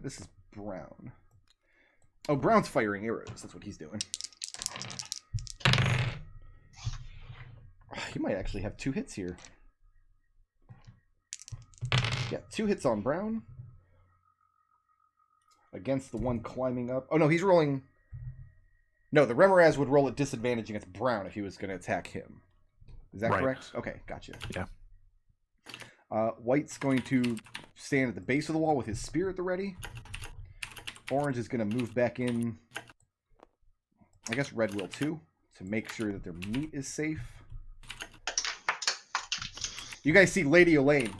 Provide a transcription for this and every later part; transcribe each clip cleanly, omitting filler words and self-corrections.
This is Brown. Oh, Brown's firing arrows. That's what he's doing. He might actually have 2 hits here. Yeah, 2 hits on Brown. Against the one climbing up. Oh, no, he's rolling... No, the Remoraz would roll at disadvantage against Brown if he was going to attack him. Is that correct? Okay, gotcha. Yeah. White's going to stand at the base of the wall with his spear at the ready. Orange is going to move back in. I guess Red will too, to make sure that their meat is safe. You guys see Lady Elaine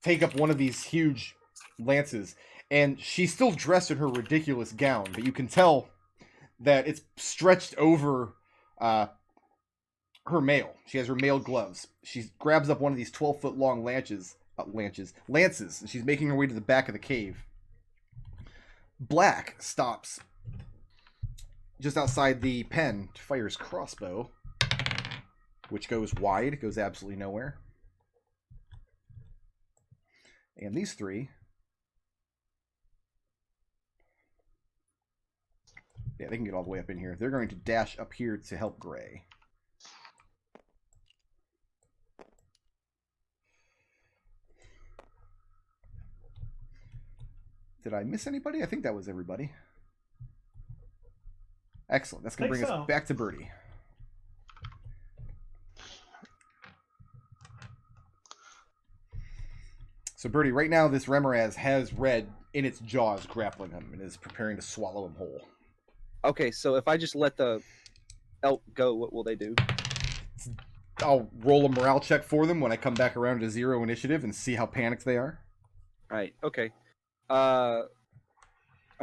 take up one of these huge lances, and she's still dressed in her ridiculous gown, but you can tell that it's stretched over her mail. She has her mail gloves. She grabs up one of these 12-foot long lances, and she's making her way to the back of the cave. Black stops just outside the pen to fire his crossbow, which goes wide, goes absolutely nowhere. And these three, yeah, they can get all the way up in here. They're going to dash up here to help Gray. Did I miss anybody? I think that was everybody. Excellent. That's going to bring us back to Birdie. So Birdie, right now this Remoraz has Red in its jaws grappling him and is preparing to swallow him whole. Okay, so if I just let the elk go, what will they do? I'll roll a morale check for them when I come back around to 0 initiative and see how panicked they are. Right, okay. I'm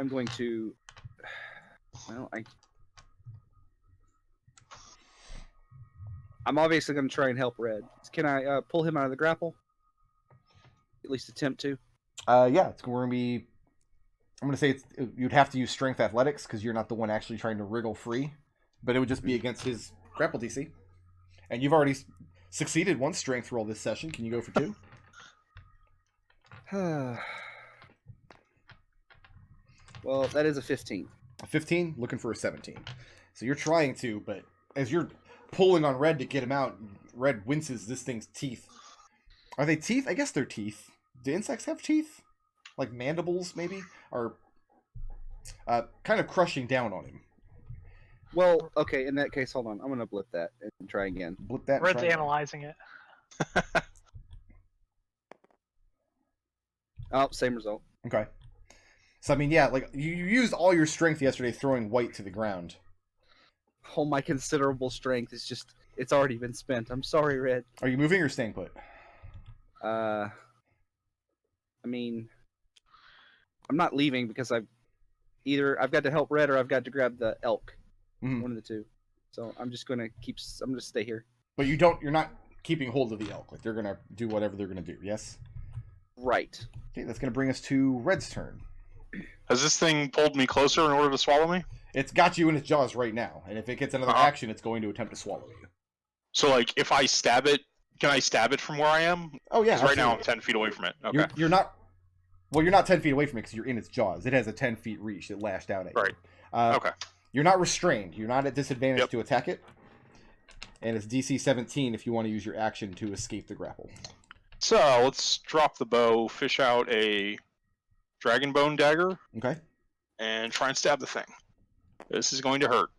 going to... Well, I'm obviously going to try and help Red. Can I pull him out of the grapple? At least attempt to? Yeah, it's going to be... I'm going to say you'd have to use strength athletics because you're not the one actually trying to wriggle free. But it would just be against his grapple DC. And you've already succeeded one strength roll this session. Can you go for 2? Well, that is a 15. A 15? Looking for a 17. So you're trying to, but as you're pulling on Red to get him out, Red winces this thing's teeth. Are they teeth? I guess they're teeth. Do insects have teeth? Like mandibles, maybe? Are kind of crushing down on him. Well, okay, in that case, hold on. I'm going to blip that and try again. Blip that. Red's analyzing it. Oh, same result. Okay. So, I mean, yeah, like, you used all your strength yesterday throwing White to the ground. Oh, my considerable strength is just... It's already been spent. I'm sorry, Red. Are you moving or staying put? I mean... I'm not leaving because I've got to help Red or I've got to grab the elk. Mm-hmm. One of the two. So I'm just going to stay here. But you're not keeping hold of the elk. Like, they're going to do whatever they're going to do, yes? Right. Okay, that's going to bring us to Red's turn. Has this thing pulled me closer in order to swallow me? It's got you in its jaws right now, and if it gets another action, it's going to attempt to swallow you. So, like, if I stab it, can I stab it from where I am? Oh, yeah. Right now I'm 10 feet away from it. Okay. You're not... Well, you're not 10 feet away from it because you're in its jaws. It has a 10 feet reach. It lashed out at you. Right. Okay. You're not restrained. You're not at disadvantage to attack it. And it's DC 17 if you want to use your action to escape the grapple. So, let's drop the bow, fish out a Dragonbone dagger, Okay. and try and stab the thing. This is going to hurt.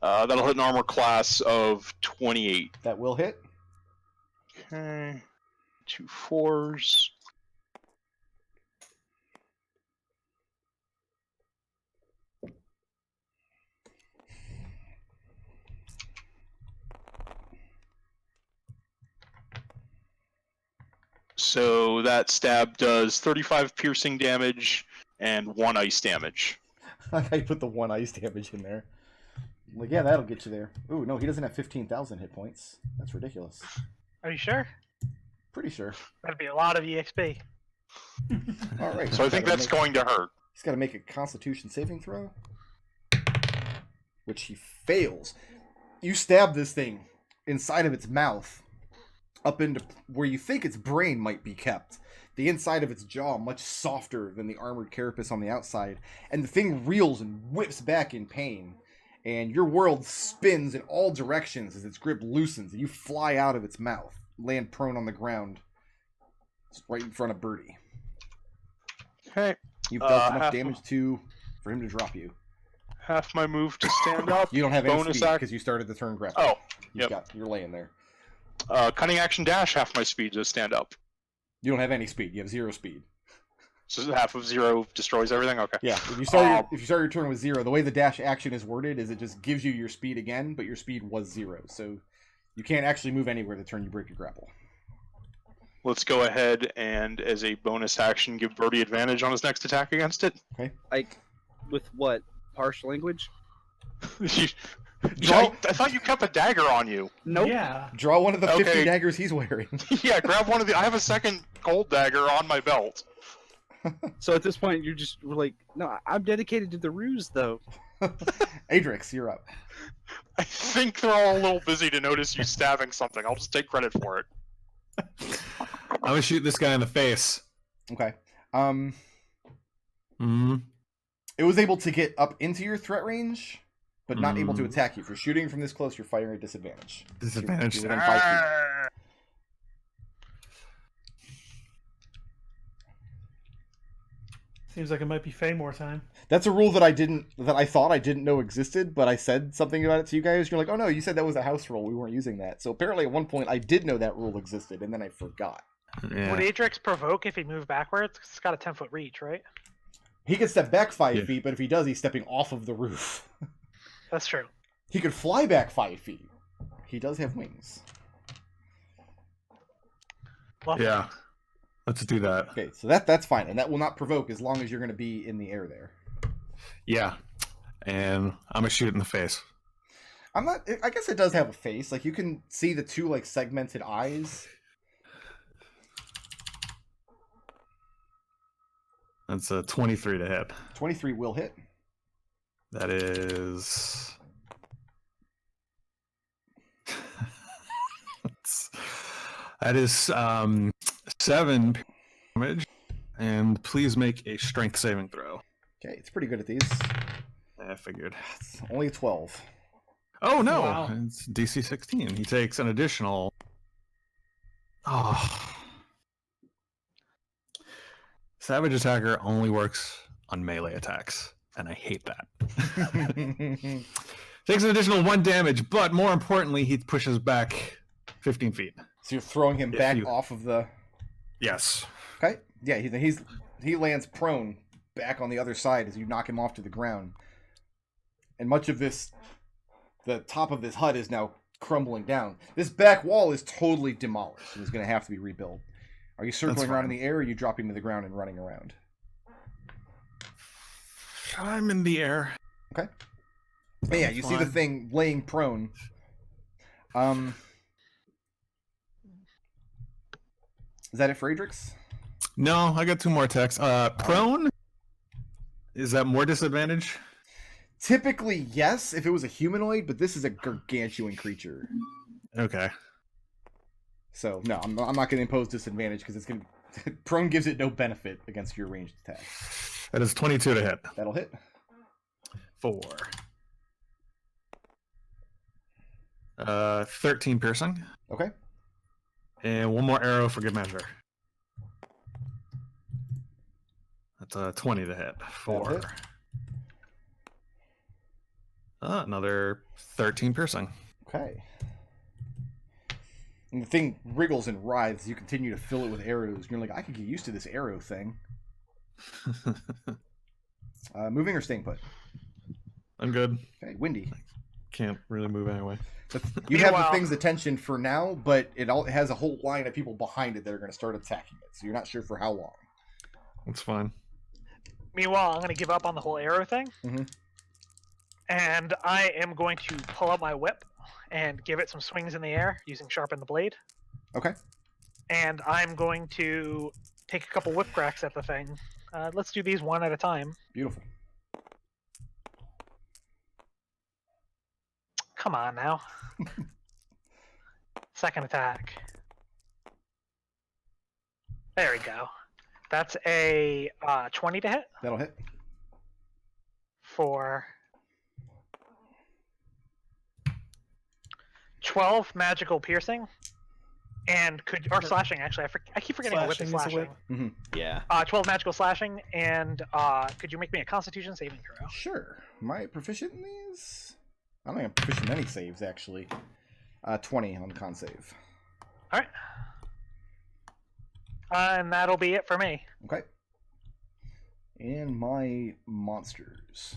That'll hit an armor class of 28. That will hit. Okay. 2 4s. So that stab does 35 piercing damage and 1 ice damage. I put the 1 ice damage in there. Like, yeah, that'll get you there. Ooh, no, he doesn't have 15,000 hit points. That's ridiculous. Are you sure? Pretty sure. That'd be a lot of EXP. All right. So I think that's going to hurt. He's got to make a Constitution saving throw, which he fails. You stab this thing inside of its mouth, up into where you think its brain might be kept. the inside of its jaw much softer than the armored carapace on the outside, and the thing reels and whips back in pain. And your world spins in all directions as its grip loosens, and you fly out of its mouth, land prone on the ground, right in front of Birdie. Okay. You've dealt enough half damage for him to drop you. Half my move to stand up. You don't have any Bonus speed act. because you started the turn grappling. Oh, yep. You're laying there. Cunning action dash, half my speed to stand up. You don't have any speed. You have 0 speed. So half of 0 destroys everything? Okay. Yeah, if you start your turn with 0, the way the dash action is worded is it just gives you your speed again, but your speed was 0, so you can't actually move anywhere the turn you break your grapple. Let's go ahead and, as a bonus action, give Birdie advantage on his next attack against it. Okay. Like, with what? Harsh language? Draw- I thought you kept a dagger on you. Nope. Yeah. Draw one of the 50 Okay. daggers he's wearing. Yeah, grab one of the. I have a second gold dagger on my belt. So at this point, you're just like, no, I'm dedicated to the ruse, though. Adrex, you're up. I think they're all a little busy to notice you stabbing something. I'll just take credit for it. I'm gonna shoot this guy in the face. Okay. Mm. It was able to get up into your threat range, but not able to Mm. attack you. If you're shooting from this close, you're firing at disadvantage. Disadvantage. You're within 5 feet. Seems like it might be Fey more time. That's a rule that I thought I didn't know existed, but I said something about it to you guys. You're like, oh no, you said that was a house rule. We weren't using that. So apparently at one point I did know that rule existed, and then I forgot. Yeah. Would Adrex provoke if he moved backwards? 'Cause it's got a 10-foot reach, right? He could step back 5 Yeah. feet, but if he does, he's stepping off of the roof. That's true. He could fly back 5 feet. He does have wings. Well, Yeah. Let's do that. Okay, so that's fine, and that will not provoke as long as you're going to be in the air there. Yeah. And I'm gonna shoot it in the face. I'm not. I guess it does have a face. Like you can see the 2 like segmented eyes. That's a 23 to hit. 23 will hit. That is. That is 7 damage, and please make a strength saving throw. Okay, it's pretty good at these. I figured. It's only 12. Oh no, Wow. it's DC 16. He takes an additional. Oh. Savage Attacker only works on melee attacks, and I hate that. Takes an additional 1 damage, but more importantly, he pushes back 15 feet. So you're throwing him If back you- off of the. Yes. Okay. Yeah, he lands prone back on the other side as you knock him off to the ground. And much of this, the top of this hut is now crumbling down. This back wall is totally demolished and is going to have to be rebuilt. Are you circling around in fine. the air, or are you dropping to the ground and running around? I'm in the air. Okay. But yeah, you see the Fine. thing laying prone. Is that it for Adrex? No, I got 2 more attacks. Prone? Is that more disadvantage? Typically, yes, if it was a humanoid, but this is a gargantuan creature. Okay. So, no, I'm not going to impose disadvantage because it's going to... Prone gives it no benefit against your ranged attack. That is 22 to hit. That'll hit. 4. 13 piercing. Okay. And 1 more arrow for good measure. That's a 20 to hit. 4. hit. Another 13 piercing. Okay. And the thing wriggles and writhes. You continue to fill it with arrows. And you're like, I could get used to this arrow thing. Moving or staying put? I'm good. Okay, Windy. Can't really move anyway. You have the Meanwhile- thing's attention for now, but it has a whole line of people behind it that are going to start attacking it. So you're not sure for how long. It's fine. Meanwhile, I'm going to give up on the whole arrow thing. Mhm. And I am going to pull out my whip and give it some swings in the air using Sharpen the Blade. Okay. And I'm going to take a couple whip cracks at the thing. Let's do these one at a time. Beautiful. Come on now. Second attack. There we go. That's a 20 to hit That'll hit. for 12 magical piercing. And slashing, actually. I keep forgetting a whip is Slashing is a slashing. whip. Yeah. 12 magical slashing, and could you make me a Constitution saving throw? Sure. Am I proficient in these? I don't think I'm proficient in any saves, actually. 20 on con save. All right. And that'll be it for me. Okay. And my monsters.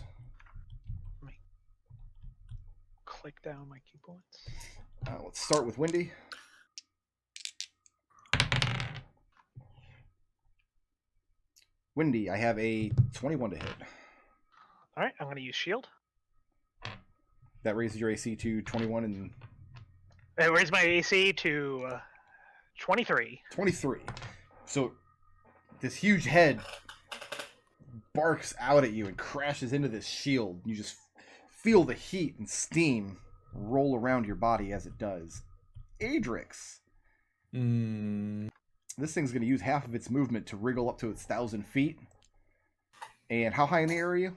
Click down my key points. Let's start with Windy. Windy, I have a 21 to hit. All right, I'm going to use shield. That raises your AC to 21 and It raised my AC to 23. 23. So this huge head barks out at you and crashes into this shield. You just feel the heat and steam roll around your body as it does. Adrex. This thing's going to use half of its movement to wriggle up to its 1,000 feet. And how high in the air are you?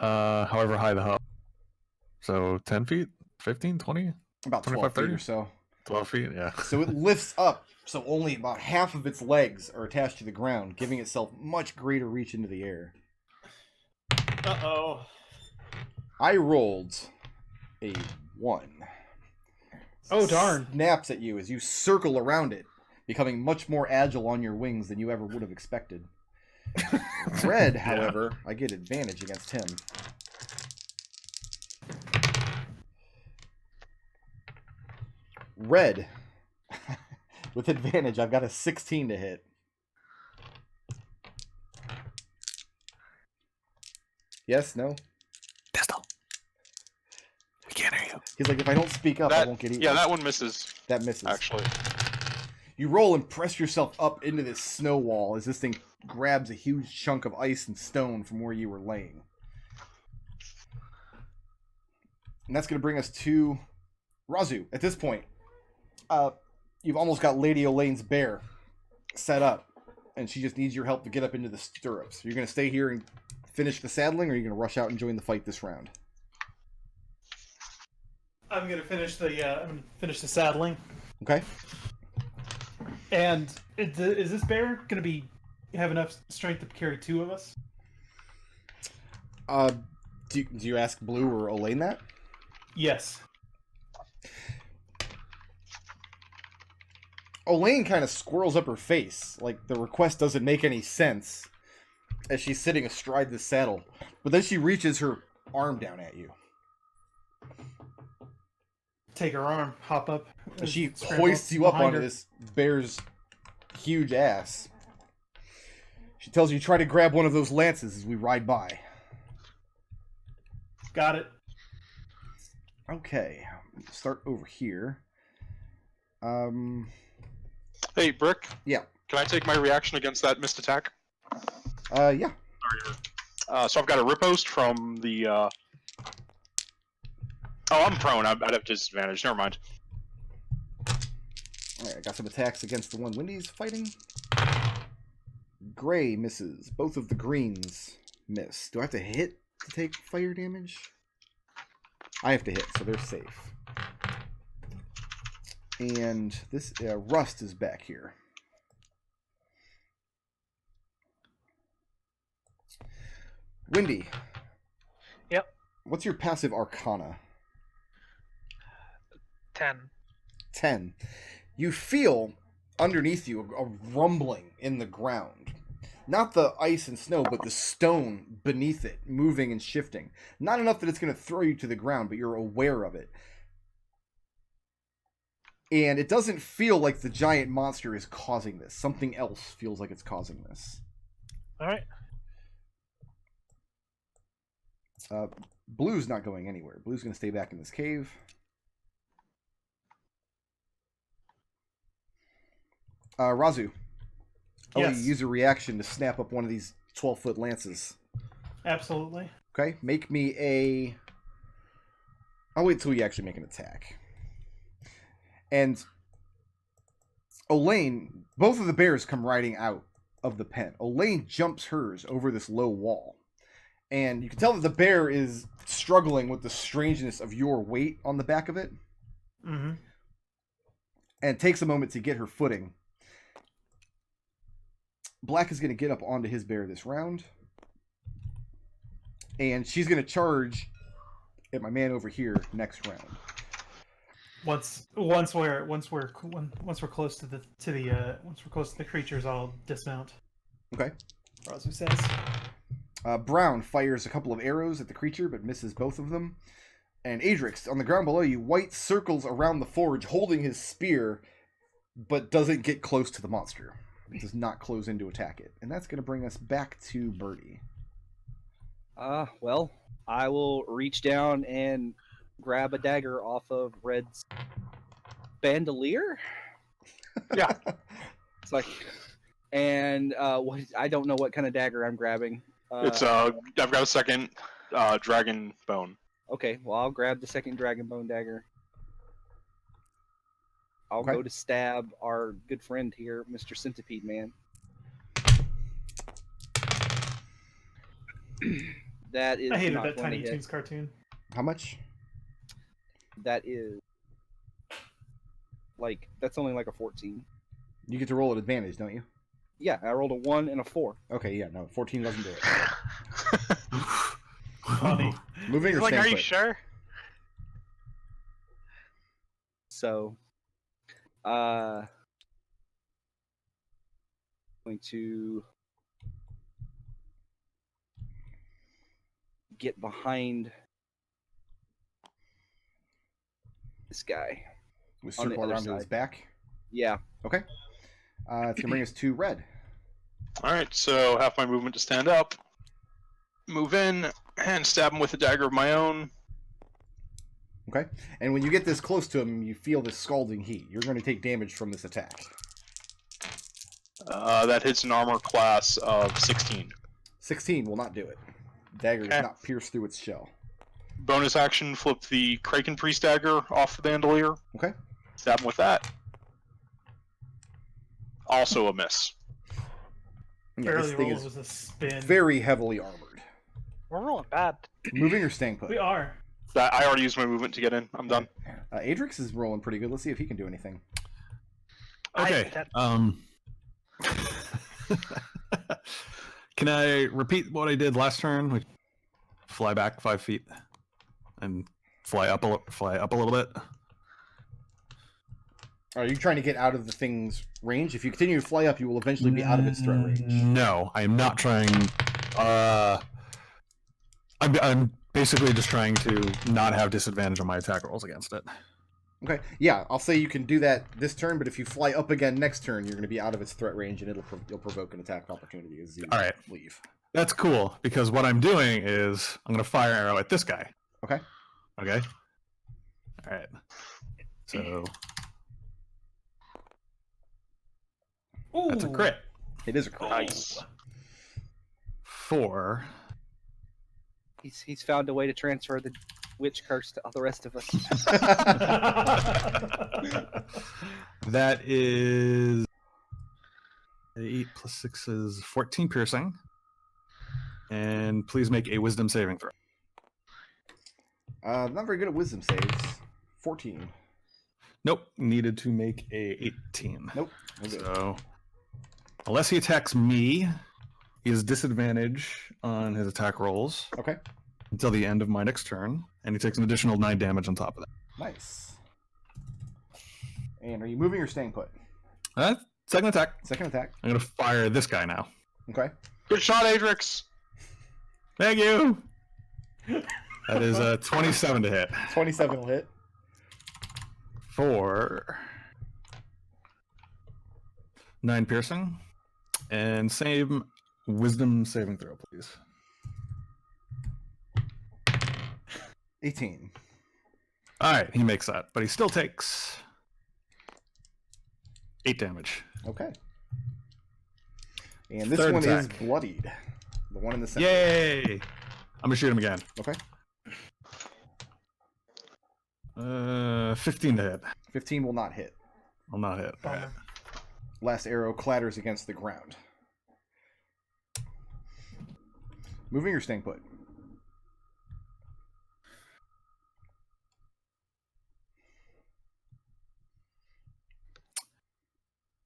However high the hub. So 10 feet, 15, 20, About 12 25, feet 30? or so. 12 feet, yeah. So it lifts up, so only about half of its legs are attached to the ground, giving itself much greater reach into the air. Uh-oh. I rolled a 1. Oh, darn. Snaps at you as you circle around it, becoming much more agile on your wings than you ever would have expected. Red, however, I get advantage against him. Red, with advantage, I've got a 16 to hit. Yes, no? Destil. We can't hear you. He's like, if I don't speak up, I won't get eaten. Yeah, that one misses, That misses. actually. You roll and press yourself up into this snow wall as this thing grabs a huge chunk of ice and stone from where you were laying. And that's going to bring us to Raazu. At this point, you've almost got Lady Elaine's bear set up, and she just needs your help to get up into the stirrups. You're going to stay here and finish the saddling, or are you going to rush out and join the fight this round? I'm gonna finish the saddling. Okay. And is this bear gonna have enough strength to carry 2 of us? Do you ask Blue or Elaine that? Yes. Elaine kind of squirrels up her face, like the request doesn't make any sense, as she's sitting astride the saddle. But then she reaches her arm down at you. Take her arm, hop up. And she scramble hoists you up behind onto her. this bear's huge ass. She tells you, try to grab one of those lances as we ride by. Got it. Okay, start over here. Hey, Brick. Yeah. Can I take my reaction against that missed attack? Yeah. So I've got a riposte from the. Oh, I'm prone. I'd have disadvantage. Never mind. Alright, I got some attacks against the one Wendy's fighting. Gray misses. Both of the greens miss. Do I have to hit to take fire damage? I have to hit, so they're safe. And this Rust is back here. Windy. Yep. What's your passive arcana? 10. 10. You feel underneath you a rumbling in the ground. Not the ice and snow, but the stone beneath it, moving and shifting. Not enough that it's going to throw you to the ground, but you're aware of it. And it doesn't feel like the giant monster is causing this. Something else feels like it's causing this. Alright. Blue's not going anywhere. Blue's going to stay back in this cave. Raazu. Yes. You use a reaction to snap up one of these 12-foot lances. Absolutely. Okay, make me a... I'll wait till you actually make an attack. And Elaine, both of the bears come riding out of the pen. Elaine jumps hers over this low wall. And you can tell that the bear is struggling with the strangeness of your weight on the back of it. Mm-hmm. And takes a moment to get her footing. Black is going to get up onto his bear this round. And she's going to charge at my man over here next round. Once we're close to the creatures, I'll dismount. Okay. Raazu says. Brown fires a couple of arrows at the creature, but misses both of them. And Adrex, on the ground below you, White circles around the forge, holding his spear, but doesn't get close to the monster. It does not close in to attack it. And that's going to bring us back to Birdie. Well, I will reach down and grab a dagger off of Red's bandolier. Yeah. It's like, and I don't know what kind of dagger I'm grabbing. It's I've got a second dragon bone. Okay, well I'll grab the second dragon bone dagger. I'll Okay. go to stab our good friend here, Mr. Centipede Man. That is I hated not that going to Tiny hit. Toons cartoon. How much? That is like that's only like a 14. You get to roll at advantage, don't you? Yeah, I rolled a 1 and a 4. Okay, yeah, no, 14 doesn't do it. Funny. Moving He's or like, staying are you put? sure? So, going to get behind this guy. We on the circle other around to his side. back. Yeah. Okay. It's going to bring us to Red. Alright, so half my movement to stand up. Move in and stab him with a dagger of my own. Okay. And when you get this close to him, you feel this scalding heat. You're going to take damage from this attack. That hits an armor class of 16. 16 will not do it. Dagger does Okay. not pierce through its shell. Bonus action, flip the Kraken Priest dagger off the bandolier. Okay. Stab him with that. Also a miss. Yeah, Barely this thing rolled is was a spin. very heavily armored. We're rolling bad. Moving or staying put? We are. I already used my movement to get in. I'm done. Adrex is rolling pretty good. Let's see if he can do anything. Okay. Can I repeat what I did last turn? We fly back 5 feet and fly up a little bit. Are you trying to get out of the thing's range? If you continue to fly up, you will eventually be out of its threat range. No, I am not trying. I'm basically just trying to not have disadvantage on my attack rolls against it. Okay, yeah, I'll say you can do that this turn, but if you fly up again next turn, you're going to be out of its threat range, and you'll provoke an attack opportunity as you All right. leave. That's cool because what I'm doing is I'm going to fire an arrow at this guy. Okay. Okay. All right. So Ooh. that's a crit. It is a crit. Nice. 4. He's found a way to transfer the witch curse to all the rest of us. That is 8 plus 6 is 14 piercing. And please make a wisdom saving throw. Not very good at wisdom saves. 14. Nope. Needed to make a 18. Nope. No good. So, unless he attacks me, he has disadvantage on his attack rolls Okay. until the end of my next turn, and he takes an additional 9 damage on top of Nice. And are you moving or staying put? that. Second attack. Second attack. I'm going to fire this guy now. Okay. Good shot, Adrex. Thank you. That is a 27 to hit. 27 will hit. For 9 piercing. And same wisdom saving throw, please. 18. All right, he makes that, but he still takes 8 damage. Okay. And this Third one attack. is bloodied. The one in the center. Yay! I'm gonna shoot him again. Okay. 15 to hit. 15 will not hit. Will not hit. All right. last arrow clatters against the ground. Moving or staying put?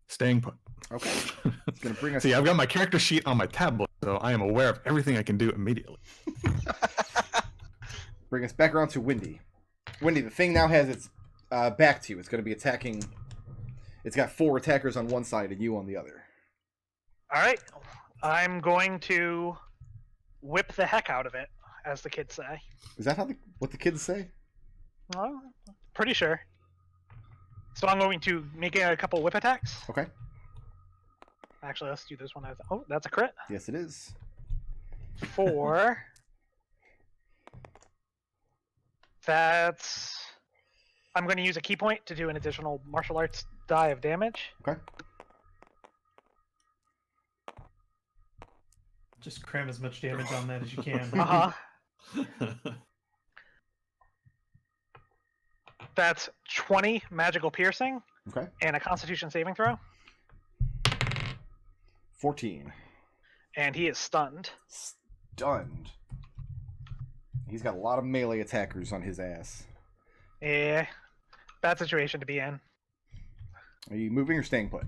Staying put. Okay. It's going to bring us... See, I've got my character sheet on my tablet, so I am aware of everything I can do immediately. Bring us back around to Windy. Windy, the thing now has its back to you. It's going to be attacking... It's got 4 attackers on one side and you on the other. All right, I'm going to whip the heck out of it, as the kids say. Is that what the kids say? Well, pretty sure. So I'm going to make a couple whip attacks. Okay. Actually, let's do this one. Oh, that's a crit. Yes, it is. 4. That's... I'm going to use a key point to do an additional martial arts die of damage. Okay. Just cram as much damage on that as you can. Uh-huh. That's 20 magical piercing. Okay. And a constitution saving throw. 14. And he is stunned. Stunned. He's got a lot of melee attackers on his ass. Yeah. Bad situation to be in. Are you moving or staying put?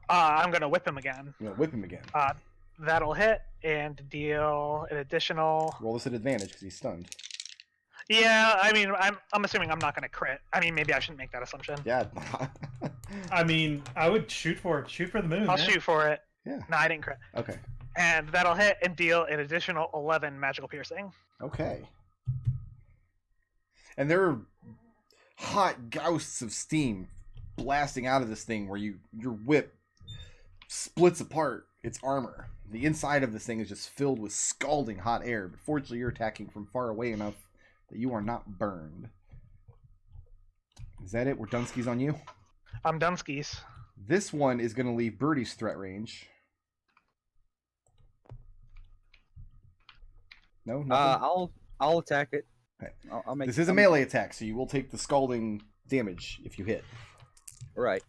I'm going to whip him again. You're going to whip him again. That'll hit and deal an additional... Roll this at advantage because he's stunned. Yeah, I mean, I'm assuming I'm not going to crit. I mean, maybe I shouldn't make that assumption. Yeah. I mean, I would shoot for it. Shoot for the moon. I'll man. shoot for it. Yeah. No, I didn't crit. Okay. And that'll hit and deal an additional 11 magical piercing. Okay. And there are hot gousts of steam blasting out of this thing where your whip splits apart its armor. The inside of this thing is just filled with scalding hot air, but fortunately you're attacking from far away enough that you are not burned. Is that it? We're Dunskies on you? I'm Dunskies. This one is going to leave Birdie's threat range. No? Nothing? I'll attack it. Okay. I'll make. This is a melee attack, so you will take the scalding damage if you hit. Right.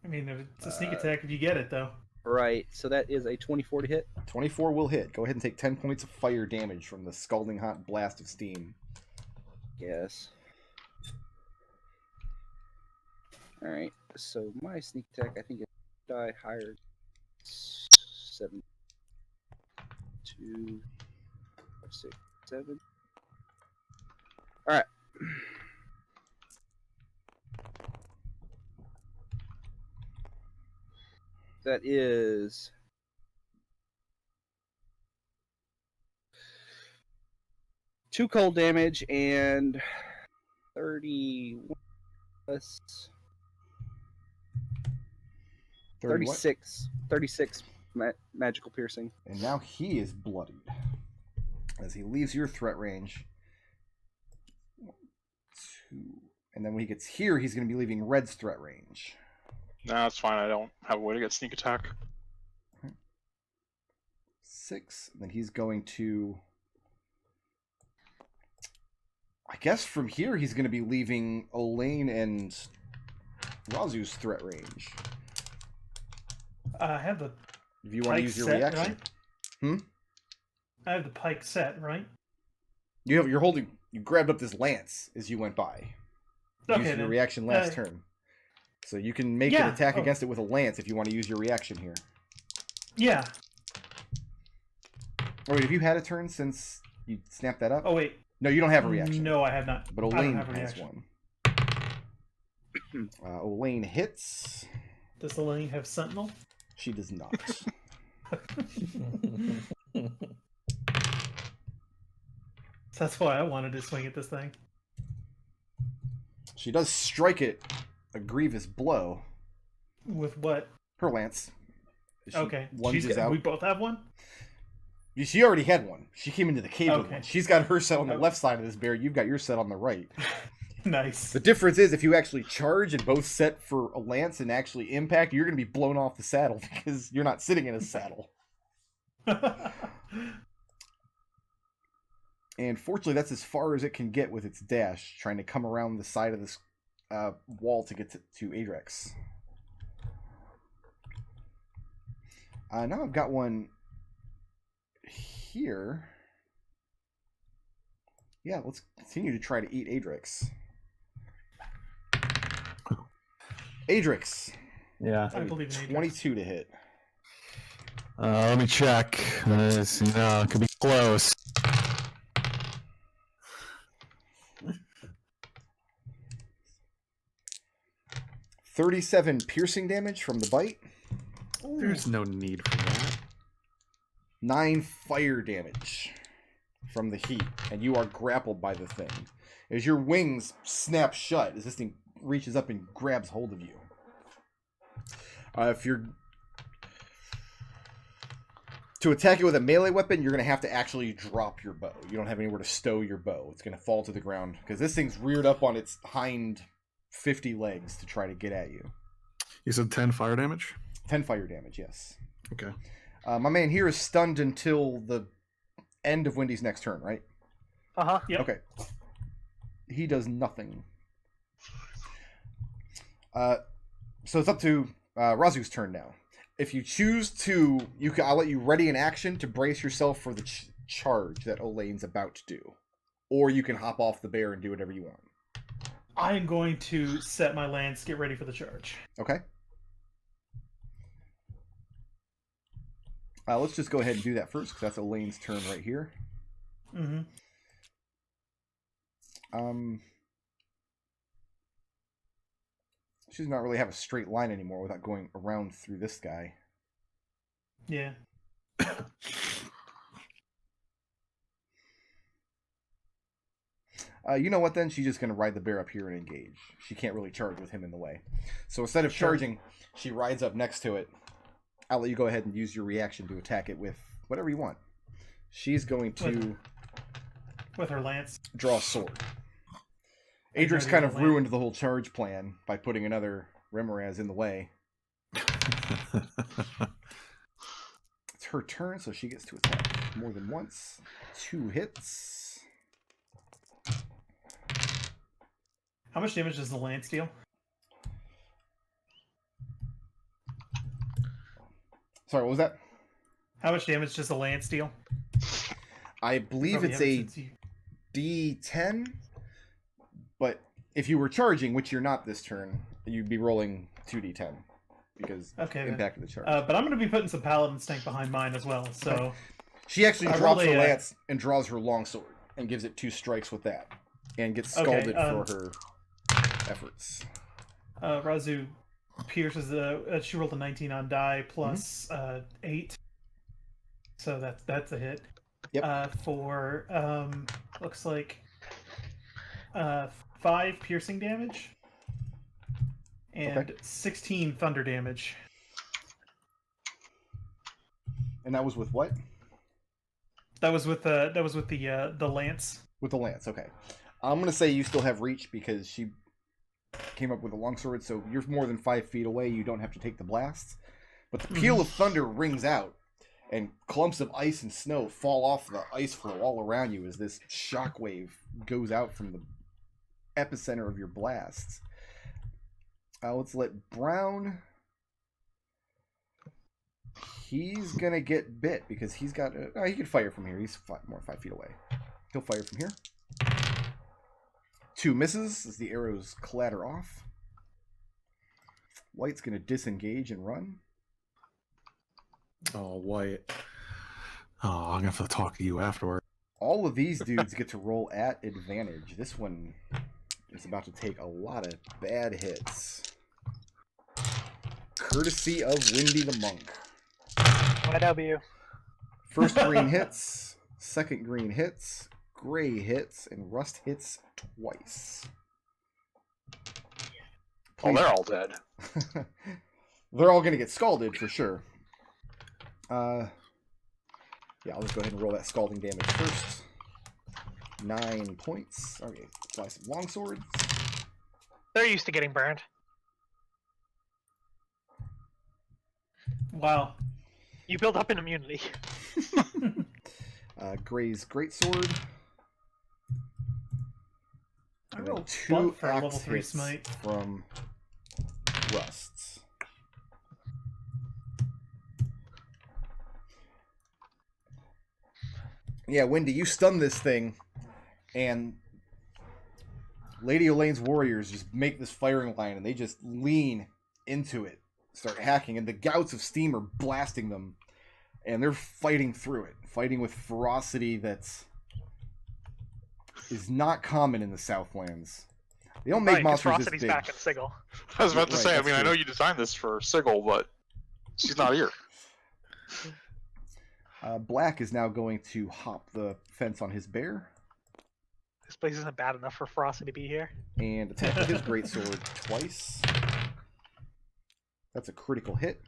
I mean, it's a sneak attack if you get it, though. Right. So that is a 24 to hit. 24 will hit. Go ahead and take 10 points of fire damage from the scalding hot blast of steam. Yes. All right. So my sneak attack, I think, is die higher. 7, 2, 6, 7. All right. That is 2 cold damage and 31 plus 36 magical piercing. And now he is bloodied as he leaves your threat range. 1, 2. And then when he gets here, he's going to be leaving Red's threat range. No, that's fine. I don't have a way to get sneak attack. 6. Then he's going to... I guess from here he's going to be leaving Elaine and Raazu's threat range. I have the If you want to pike use your set, reaction. right? I have the pike set, right? You grabbed up this lance as you went by. You used your reaction last turn. So you can make an attack against it with a lance if you want to use your reaction here. Yeah. Oh, wait, have you had a turn since you snapped that up? Oh, wait. No, you don't have a reaction. No, I have not. But Elaine has one. Elaine hits. Does Elaine have Sentinel? She does not. That's why I wanted to swing at this thing. She does strike it a grievous blow. With what? Her lance. She Okay. lunges out. We both have one? She already had one. She came into the cave with Okay. one. She's got her set on the left side of this bear. You've got your set on the right. Nice. The difference is if you actually charge and both set for a lance and actually impact, you're going to be blown off the saddle because you're not sitting in a saddle. And fortunately, that's as far as it can get with its dash, trying to come around the side of this wall to get to Adrex. Now I've got one here. Yeah, let's continue to try to eat Adrex. Adrex. Yeah. I believe in Adrex. 22 to hit. Let me check. It could be close. $37 piercing damage from the bite. There's no need for that. 9 fire damage from the heat, and you are grappled by the thing. As your wings snap shut, as this thing reaches up and grabs hold of you. If you're to attack it with a melee weapon, you're going to have to actually drop your bow. You don't have anywhere to stow your bow. It's going to fall to the ground because this thing's reared up on its hind 50 legs to try to get at you. You said 10 fire damage? 10 fire damage, yes. Okay. My man here is stunned until the end of Wendy's next turn, right? Uh-huh. Yep. Okay. He does nothing. So it's up to Raazu's turn now. If you choose to, I'll let you ready an action to brace yourself for the charge that Olane's about to do. Or you can hop off the bear and do whatever you want. I am going to set my lance, get ready for the charge. Okay. Let's just go ahead and do that first, because that's Elaine's turn right here. Mm-hmm. She does not really have a straight line anymore without going around through this guy. Yeah. You know what then? She's just going to ride the bear up here and engage. She can't really charge with him in the way. So instead of charging, she rides up next to it. I'll let you go ahead and use your reaction to attack it with whatever you want. She's going to... With her lance. Draw a sword. Adrex kind of ruined the whole charge plan by putting another Remoraz in the way. It's her turn, so she gets to attack more than once. 2 hits. How much damage does the lance deal? Sorry, what was that? How much damage does the lance deal? I believe it's a D10, but if you were charging, which you're not this turn, you'd be rolling 2D10 because impact of the charge. But I'm going to be putting some Paladin stank behind mine as well. So okay. She actually drops her lance and draws her longsword and gives it 2 strikes with that, and gets scalded for her efforts. Raazu pierces she rolled a 19 on die plus 8, so that's a hit. Yep. For looks like 5 piercing damage and 16 thunder damage. And that was with what? That was with the lance. With the lance, okay. I'm gonna say you still have reach because she came up with a longsword, so you're more than 5 feet away. You don't have to take the blasts, but the peal of thunder rings out, and clumps of ice and snow fall off the ice floe all around you as this shockwave goes out from the epicenter of your blasts. Let's let Brown. He's gonna get bit because he's got. He can fire from here. He's 5 feet away. He'll fire from here. 2 misses as the arrows clatter off. White's gonna disengage and run. Oh, White. Oh, I'm gonna have to talk to you afterward. All of these dudes get to roll at advantage. This one is about to take a lot of bad hits. Courtesy of Windy the Monk. YW. First green hits, second green hits, gray hits, and rust hits twice. Oh, they're all dead. They're all going to get scalded for sure. Yeah, I'll just go ahead and roll that scalding damage first. 9 points. Okay, apply some longswords. They're used to getting burned. Wow. You build up an immunity. Gray's greatsword. I And then rolled 2 butt for a axe level 3 hits smite. from Rusts. Yeah, Wendy, you stun this thing, and Lady Elaine's warriors just make this firing line, and they just lean into it, start hacking, and the gouts of steam are blasting them, and they're fighting through it, fighting with ferocity that's is not common in the Southlands. They don't make Right, 'cause monsters this Ferocity's big. back in Sigil. I was about to Right, say, I that's mean, I know true. you designed this for Sigil, but she's not here. Black is now going to hop the fence on his bear This place isn't bad enough for Ferocity to be here. and attack with his greatsword twice. That's a critical hit.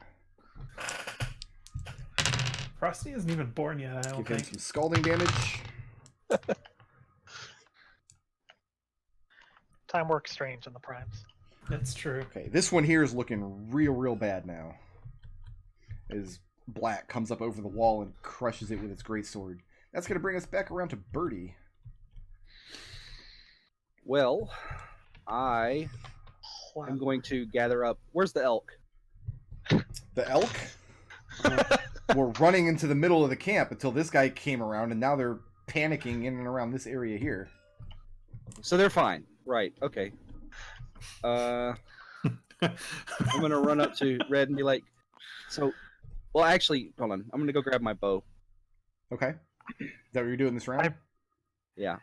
Frosty isn't even born yet, I don't Give him think. some scalding damage. Time works strange in the primes. That's true. Okay, this one here is looking real bad now. As Black comes up over the wall and crushes it with its greatsword. That's going to bring us back around to Birdie. Well, I am going to gather up. Where's the elk? The elk were running into the middle of the camp until this guy came around, and now they're panicking in and around this area here. So they're fine. Right. Okay. I'm gonna run up to Red and be like, so. Well, actually, hold on. I'm gonna go grab my bow. Okay. Is that what you're doing this round? Yeah.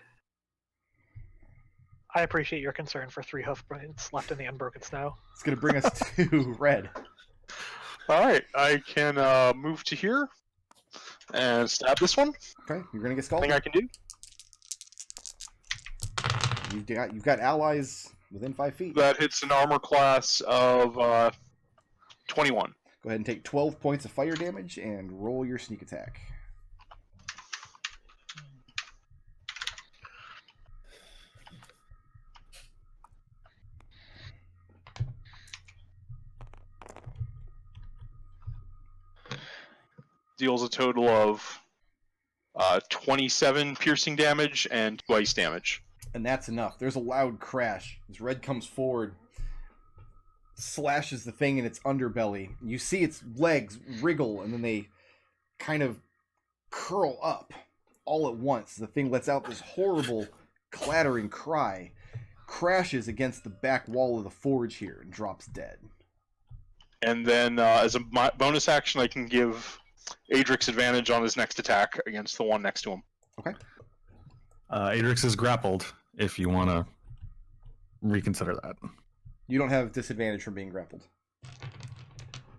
I appreciate your concern for 3 hoof prints left in the unbroken snow. It's going to bring us to Red. All right, I can move to here and stab this one. Okay, you're going to get Thing scalded. I can do. You've got allies within 5 feet. That hits an armor class of 21. Go ahead and take 12 points of fire damage and roll your sneak attack. Deals a total of 27 piercing damage and 2 ice damage. And that's enough. There's a loud crash as Red comes forward, slashes the thing in its underbelly. You see its legs wriggle, and then they kind of curl up all at once. The thing lets out this horrible clattering cry, crashes against the back wall of the forge here, and drops dead. And then as a bonus action, I can give Adrex advantage on his next attack against the one next to him. Okay. Adrex is grappled, if you want to reconsider that. You don't have disadvantage from being grappled.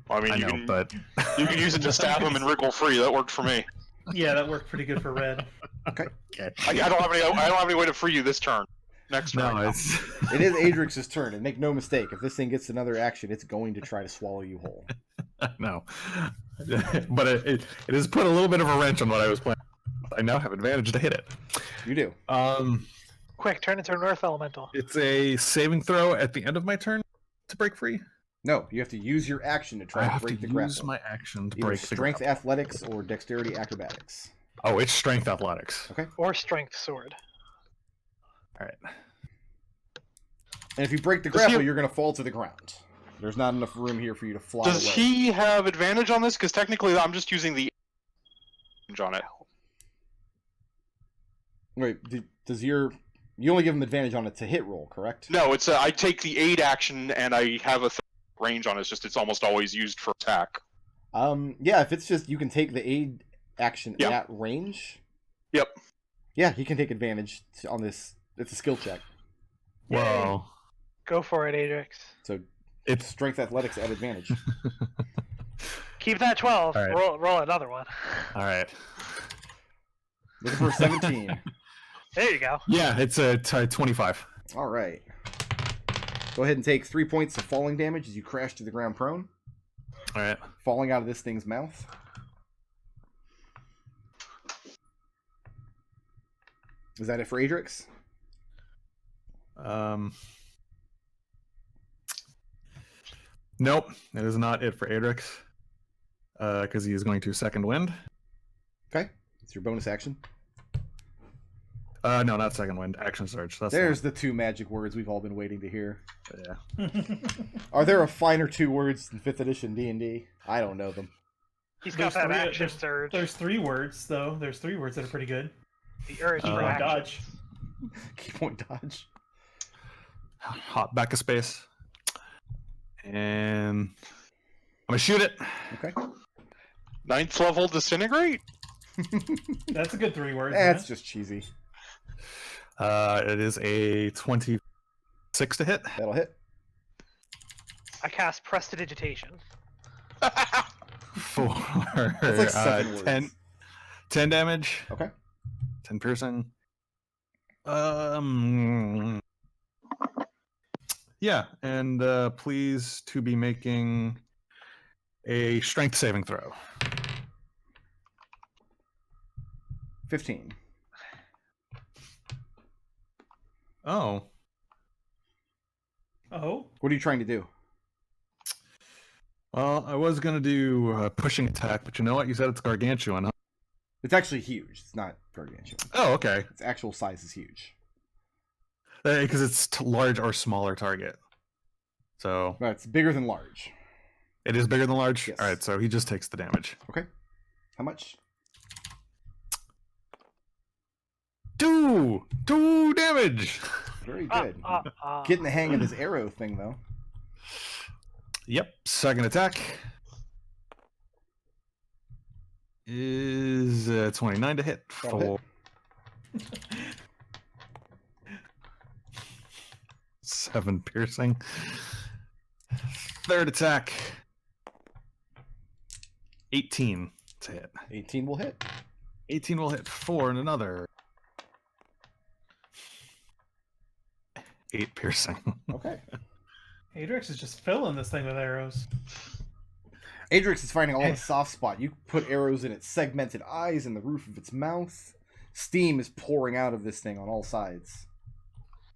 I mean, I know, but you can use it to stab him and wriggle free. That worked for me. Yeah, that worked pretty good for Red. Okay. I don't have any way to free you this turn. Next turn. no, it's It is Adrix's turn, and make no mistake, if this thing gets another action, it's going to try to swallow you whole. no, but it has put a little bit of a wrench on what I was planning. I now have advantage to hit it. You do. Quick, turn into an Earth Elemental. It's a saving throw at the end of my turn to break free. No, you have to use your action to I try to have break to the use grapple. my action to Either break the strength grapple. athletics or dexterity acrobatics. Oh, it's strength athletics. Okay. Or Strength Sword. All right. And if you break the Does he grapple, have- you're going to fall to the ground. There's not enough room here for you to fly Does away. he have advantage on this? Because technically, I'm just using the advantage on it. Wait, does your... You only give him advantage on it to hit roll, correct? No, it's I take the aid action and I have a range on it. It's almost always used for attack. Yeah, if it's just you can take the aid action Yep. at range. Yep. Yeah, he can take advantage on this. It's a skill check. Well, Go for it, Adrex. So it's strength athletics at advantage. Keep that 12. All right. Roll another one. all right. Looking for a 17. There you go. Yeah, it's a 25. All right. Go ahead and take 3 points of falling damage as you crash to the ground prone, All right. falling out of this thing's mouth. Is that it for Adrix? Nope, that is not it for Adrex. Because he is going to second wind. Okay. It's your bonus action. No, not second wind. Action surge. That's There's the two magic words we've all been waiting to hear. yeah. Are there a finer two words in 5th edition D&D? I don't know them. He's got that action there's, surge. there's 3 words though. The's 3 words that are pretty good. The urge for Keypoint action. dodge. Key point dodge. Hop back a space. And I'm gonna shoot it. Okay. 9th level disintegrate. That's a good 3 words. That's man. just cheesy. It is a 26 to hit. That'll hit. I cast Prestidigitation. For That's like 7 words. 10 damage. Okay. 10 piercing. Yeah, and please to be making a strength saving throw. 15. Oh. Oh, What are you trying to do? Well, I was gonna do a pushing attack, but you know what? You said it's gargantuan. Huh? It's actually huge. It's not gargantuan. Oh, okay. Its actual size is huge. Because it's large or smaller target. So But it's bigger than large. it is bigger than large. Yes. All right, so he just takes the damage. Okay. How much? 2 damage. Very good. Uh, Getting the hang of this arrow thing, though. Yep. Second attack is 29 to hit That'll for 7 piercing. Third attack, 18 to hit. 18 will hit. 18 will hit for another 8 piercing. Okay. Adrex is just filling this thing with arrows. Adrex is finding all the soft spot. You put arrows in its segmented eyes and the roof of its mouth. Steam is pouring out of this thing on all sides.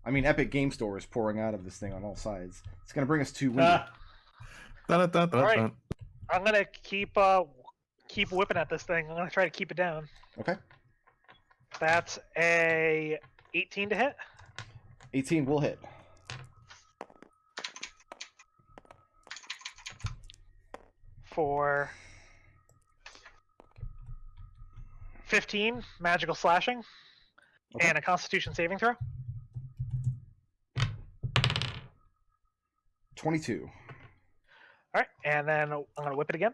I mean, Epic Game Store is pouring out of this thing on all sides. It's going to bring us to Windy. Alright. I'm gonna keep whipping at this thing. I'm gonna try to keep it down. Okay. That's a 18 to hit. 18 will hit. For 15 magical slashing Okay. and a Constitution saving throw. 22. All right, and then I'm gonna whip it again.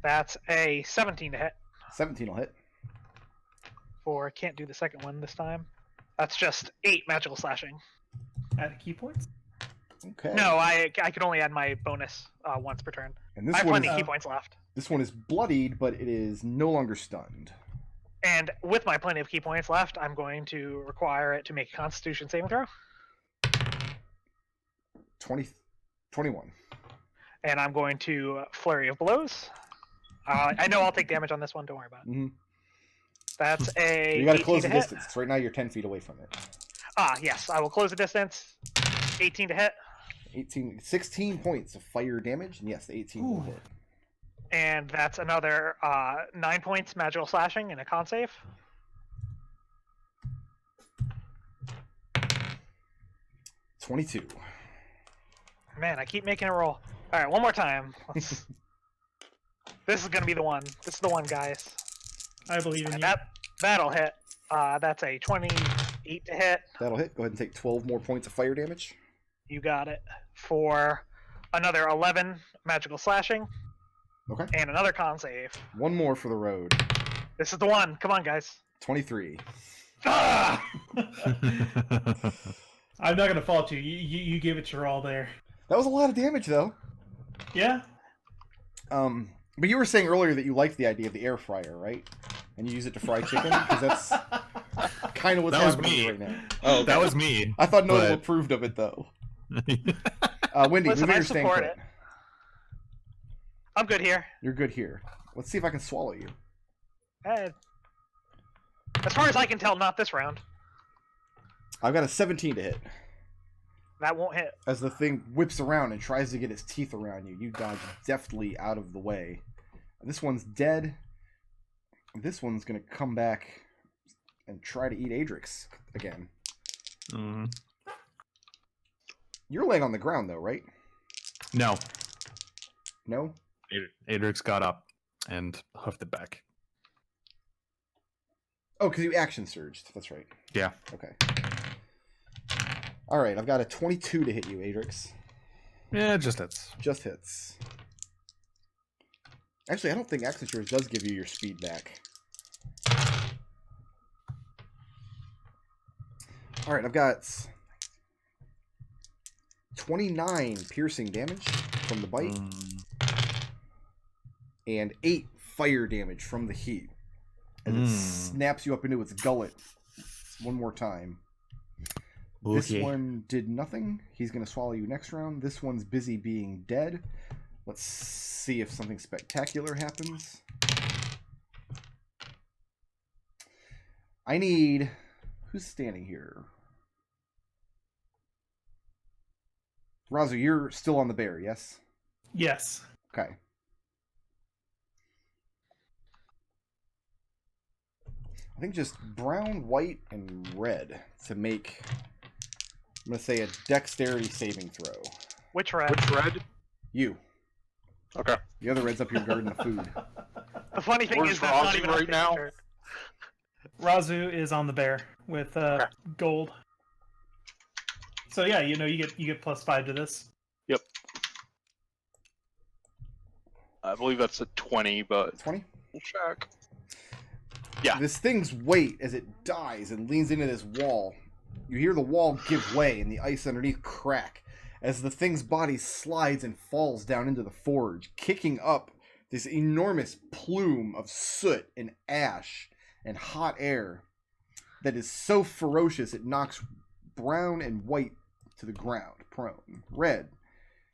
That's a 17 to hit. 17 will hit. For can't do the second one this time. That's just 8 magical slashing. Add key points. Okay. No, I can only add my bonus once per turn. And this I have one plenty is, of key points left. this one is bloodied, but it is no longer stunned. And with my plenty of key points left, I'm going to require it to make a Constitution saving throw. 21. And I'm going to flurry of blows. I know I'll take damage on this one. Don't worry about it. Mhm. That's a. You got to 18 close the hit. distance. Right now you're 10 feet away from it. Yes, I will close the distance. 18 to hit. 16 points of fire damage, and yes, the 18 will hit. And that's another 9 points magical slashing and a con save. $22. Man, I keep making a roll. All right, one more time. This is gonna be the one. This is the one, guys. I believe in And you. that'll hit. That's a 28 to hit. That'll hit. Go ahead and take 12 more points of fire damage. You got it. For another 11 magical slashing Okay. and another con save. One more for the road. This is the one. Come on, guys. 23. Ah! I'm not gonna fault you. You gave it your all there. That was a lot of damage, though. Yeah. But you were saying earlier that you liked the idea of the air fryer, right? And you use it to fry chicken? Because that's kind of what's That was happening me. right now. Oh, okay. That was me. I thought Nodal but- approved of it, though. Wendy, Listen, move I your stand support quit. it. I'm good here. You're good here. Let's see if I can swallow you. As far as I can tell, not this round. I've got a 17 to hit. That won't hit. As the thing whips around and tries to get its teeth around you, you dodge deftly out of the way. This one's dead. This one's gonna come back and try to eat Adrex again. Mm. You're laying on the ground though, right? No. No? Adrex got up and hoofed it back. Oh, because you action surged. That's right. Yeah. Okay. Alright, I've got a 22 to hit you, Adrex. Yeah, just hits. Just hits. Actually, I don't think action surge does give you your speed back. Alright, I've got 29 piercing damage from the bite. And 8 fire damage from the heat. As it snaps you up into its gullet one more time. Okay. This one did nothing. He's going to swallow you next round. This one's busy being dead. Let's see if something spectacular happens. I need... Who's standing here? Raazu, you're still on the bear, yes? Yes. Okay. I think just brown, white, and red to make... I'm going to say a dexterity saving throw. Which red? Which red? You. Okay. The other red's up here guarding the food. The funny thing Where's is that's not Raazu even right now? Raazu is on the bear with gold. So yeah, you get +5 to this. Yep. I believe that's a 20, but 20? we'll check. Yeah. This thing's weight as it dies and leans into this wall. You hear the wall give way and the ice underneath crack as the thing's body slides and falls down into the forge, kicking up this enormous plume of soot and ash and hot air that is so ferocious it knocks brown and white to the ground, prone. Red,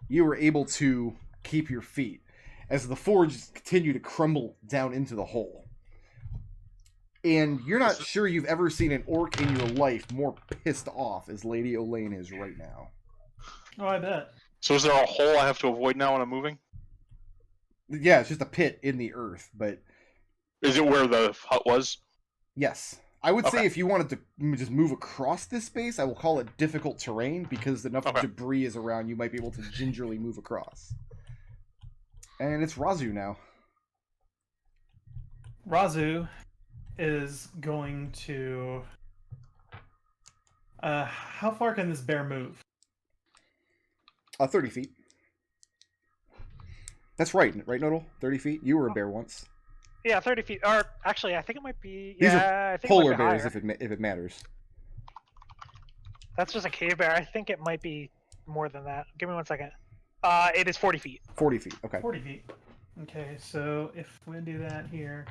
you were able to keep your feet as the forge continue to crumble down into the hole. And you're not sure you've ever seen an orc in your life more pissed off as Lady Elaine is right now. Oh, I bet. So is there a hole I have to avoid now when I'm moving? Yeah, it's just a pit in the earth, but... Is it where the hut was? Yes. I would say Okay. if you wanted to just move across this space, I will call it difficult terrain, because enough Okay. debris is around you might be able to gingerly move across. And it's Raazu now. Raazu is going to... how far can this bear move? 30 feet. That's right, Nodal? 30 feet? You were a bear once. Yeah, 30 feet. Or actually, I think it might be. These Yeah, I think Polar it might be bears, higher. if it matters. That's just a cave bear. I think it might be more than that. Give me 1 second. It is 40 feet. 40 feet, okay. 40 feet. Okay, so if we do that here,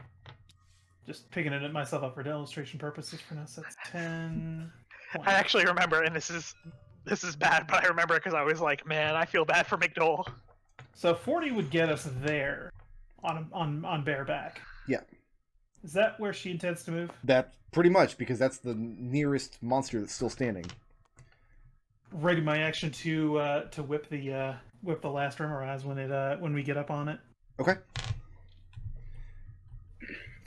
just picking it myself up for illustration purposes for now, so that's 10. I actually remember, and this is bad, but I remember because I was like, man, I feel bad for McDohl. So 40 would get us there on bareback. Yeah. Is that where she intends to move? That pretty much, because that's the nearest monster that's still standing. Ready my action to whip the last Remoraz when we get up on it. Okay.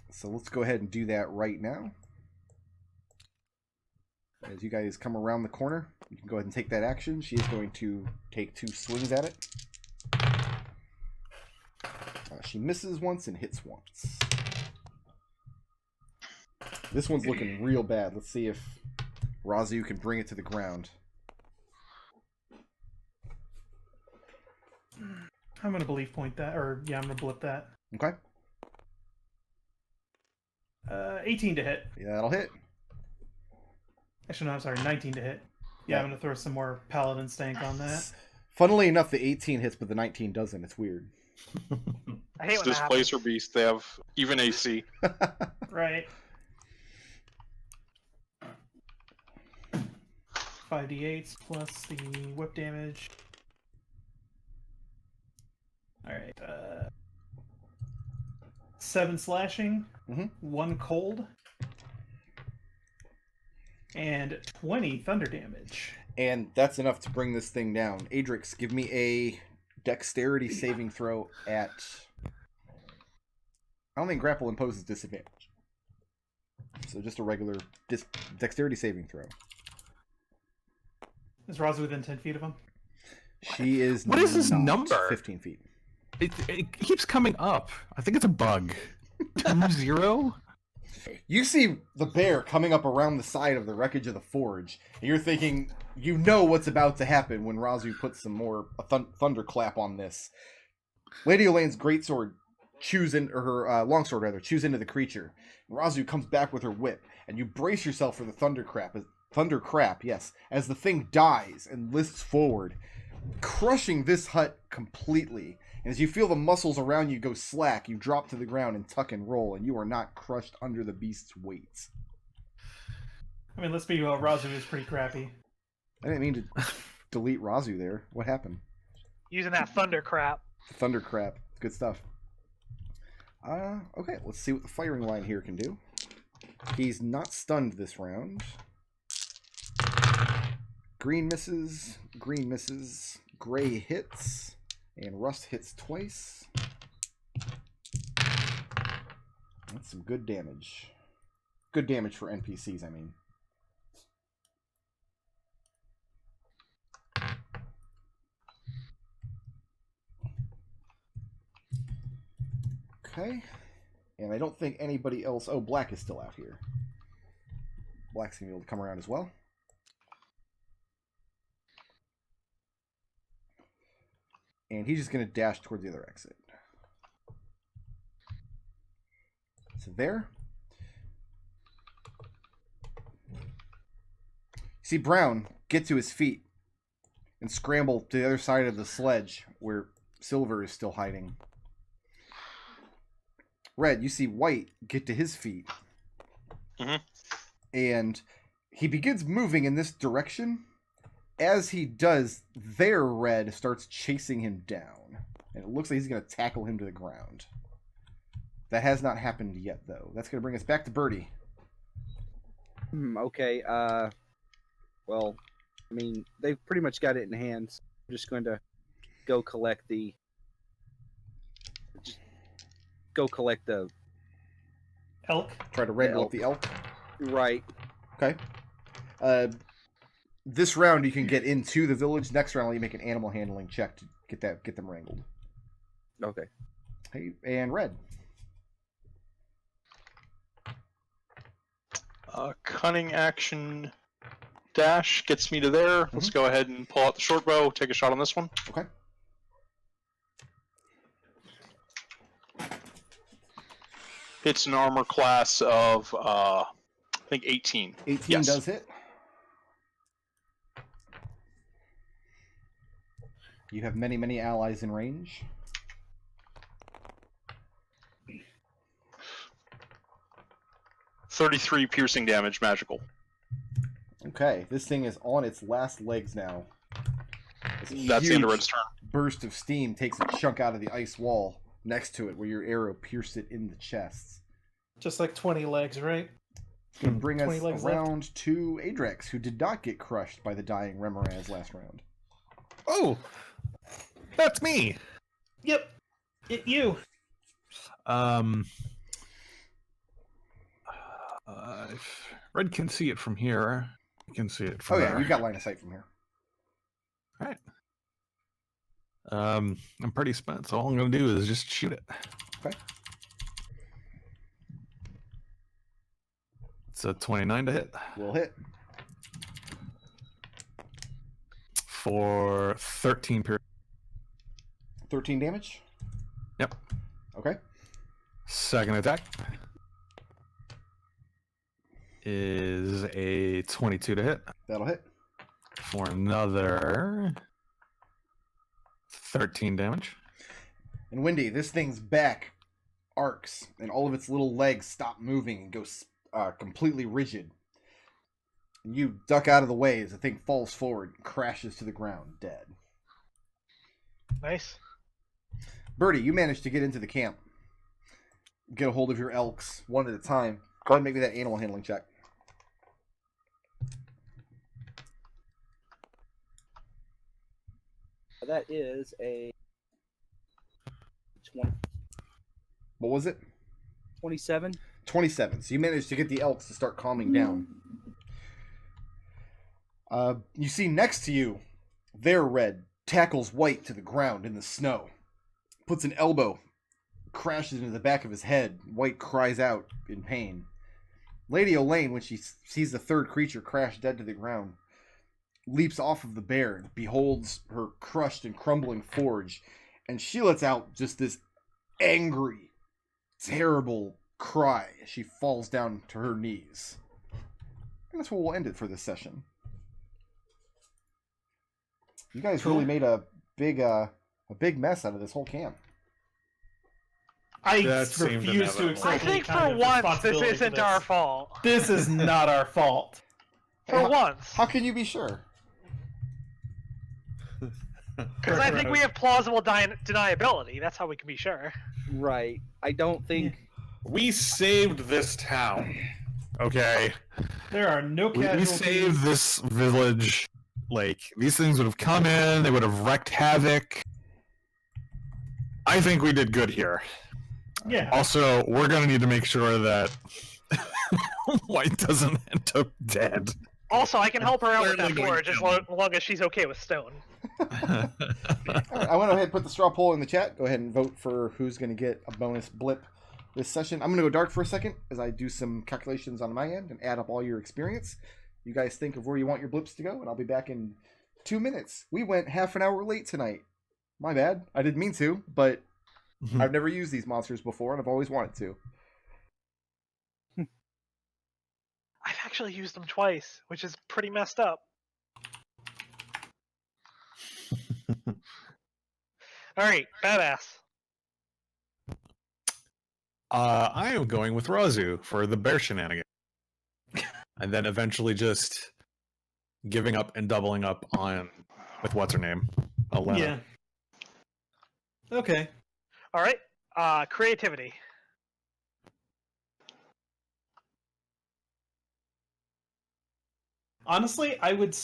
So let's go ahead and do that right now. As you guys come around the corner, you can go ahead and take that action. She is going to take 2 swings at it. She misses once and hits once. This one's looking real bad. Let's see if Raazu can bring it to the ground. I'm gonna belief point that, or yeah, I'm gonna blip that. Okay. 18 to hit. Yeah, that'll hit. Actually, no, I'm sorry, 19 to hit. Yeah, I'm gonna throw some more Paladin stank on that. Funnily enough, the 18 hits, but the 19 doesn't. It's weird. I hate It's when that happens. Displacer Beast. They have even AC. Right. 5d8s plus the whip damage. Alright, 7 slashing, Mhm. 1 cold, and 20 thunder damage. And that's enough to bring this thing down. Adrex, give me a dexterity saving throw at... I don't think grapple imposes disadvantage. So just a regular dexterity saving throw. Is Raazu within 10 feet of him? She is. What is this not number? 15 feet. It keeps coming up. I think it's a bug. 20? You see the bear coming up around the side of the wreckage of the forge, and you're thinking, you know what's about to happen when Raazu puts some more thunderclap on this. Lady Elaine's greatsword or her longsword rather, chews into the creature. And Raazu comes back with her whip, and you brace yourself for the thundercrap, yes, as the thing dies and lists forward, crushing this hut completely. And as you feel the muscles around you go slack, you drop to the ground and tuck and roll, and you are not crushed under the beast's weight. I mean, let's be real, Raazu is pretty crappy. I didn't mean to delete Raazu there. What happened? Using that thunder crap. Thundercrap. Good stuff. Okay, let's see what the firing line here can do. He's not stunned this round. Green misses, gray hits, and rust hits twice. That's some good damage. Good damage for NPCs, I mean. Okay. And I don't think anybody else... Oh, Black is still out here. Black's going to be able to come around as well. And he's just going to dash toward the other exit. So there. See Brown get to his feet and scramble to the other side of the sledge where Silver is still hiding. Red, you see White get to his feet. Mm-hmm. And he begins moving in this direction. As he does, their Red starts chasing him down. And it looks like he's going to tackle him to the ground. That has not happened yet, though. That's going to bring us back to Birdie. Okay, well, I mean, they've pretty much got it in hand. So I'm just going to go collect the... Elk. Try to wrangle up the elk. Right. Okay. This round you can get into the village. Next round you make an animal handling check to get them wrangled. Okay. Hey, and Red. Cunning action dash gets me to there. Let's go ahead and pull out the short bow, take a shot on this one. Okay. It's an armor class of, I think 18. 18 yes. does hit. You have many, many allies in range. $33 piercing damage, magical. Okay, this thing is on its last legs now. That's the end of Red's turn. Burst of steam takes a chunk out of the ice wall next to it where your arrow pierced it in the chest. Just like 20 legs, right? It's going to bring 20 us legs around left. to Adrex, who did not get crushed by the dying Remoraz last round. Oh, that's me. Yep. You. Red can see it from here. You can see it from Oh yeah, there. you've got line of sight from here. All right. I'm pretty spent, so all I'm going to do is just shoot it. Okay. It's a 29 to hit. Will hit. For 13 period. 13 damage? Yep. Okay. Second attack is a 22 to hit. That'll hit. For another 13 damage. And Wendy, this thing's back arcs, and all of its little legs stop moving and go completely rigid. And you duck out of the way as the thing falls forward and crashes to the ground, dead. Nice. Birdie, you managed to get into the camp. Get a hold of your elks one at a time. Go ahead and make me that animal handling check. That is a 20, What was it? 27. 27. So you managed to get the elks to start calming down. You see next to you, their red tackles White to the ground in the snow. Puts an elbow, crashes into the back of his head. White cries out in pain. Lady Elaine, when she sees the third creature crash dead to the ground, leaps off of the bear and beholds her crushed and crumbling forge, and she lets out just this angry, terrible cry as she falls down to her knees. And that's where we'll end it for this session. You guys really made a big mess out of this whole camp. I That seemed refuse to inevitable. accept I any think kind for of once this responsibility for isn't our fault. This is not our fault. For Hey, once. How can you be sure? Because I think we have plausible deniability. That's how we can be sure. Right. I don't think. We saved this town. Okay. There are no We casualties. saved this village. Like, these things would have come in, they would have wreaked havoc. I think we did good here. Yeah. Also, we're gonna need to make sure that White doesn't end up dead. Also, I can help her out with that Clearly forge as long as she's okay with stone. All right, I went ahead and put the straw poll in the chat. Go ahead and vote for who's going to get a bonus blip this session. I'm going to go dark for a second as I do some calculations on my end and add up all your experience. You guys think of where you want your blips to go, and I'll be back in 2 minutes. We went half an hour late tonight. My bad. I didn't mean to, but I've never used these monsters before, and I've always wanted to. I've actually used them twice, which is pretty messed up. Alright, badass. I am going with Raazu for the bear shenanigan. And then eventually just giving up and doubling up on with what's her name? Elena. Yeah. Okay. Alright, creativity. Honestly, I would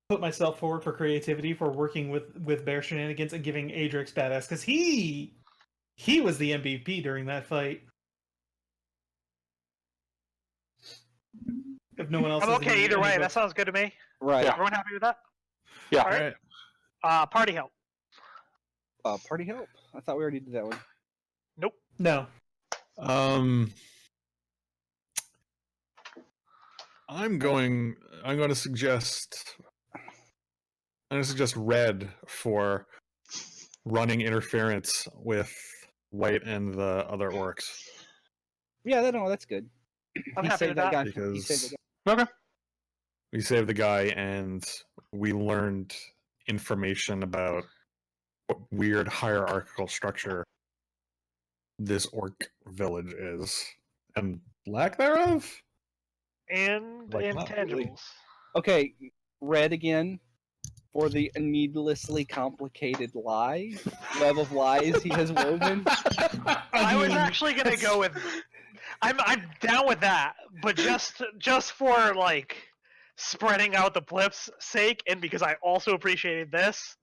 put myself forward for creativity for working with bear shenanigans and giving Adrex badass because he was the MVP during that fight. If no one else, I'm has okay any- either any way, votes. that sounds good to me. Right. Yeah. Everyone happy with that? Yeah. Alright. Party help. Party help. I thought we already did that one. Nope. No. I'm going to suggest red for running interference with White and the other orcs. Yeah, that's good. I'm He happy saved with that. guy. Because- He saved the guy. Okay. We saved the guy and we learned information about what weird hierarchical structure this orc village is and lack thereof. And Like, not really. intangibles. Okay, red again for the needlessly complicated web of lies he has woven. I was mean, actually gonna go with. I'm down with that, but just for like spreading out the blips' sake, and because I also appreciated this,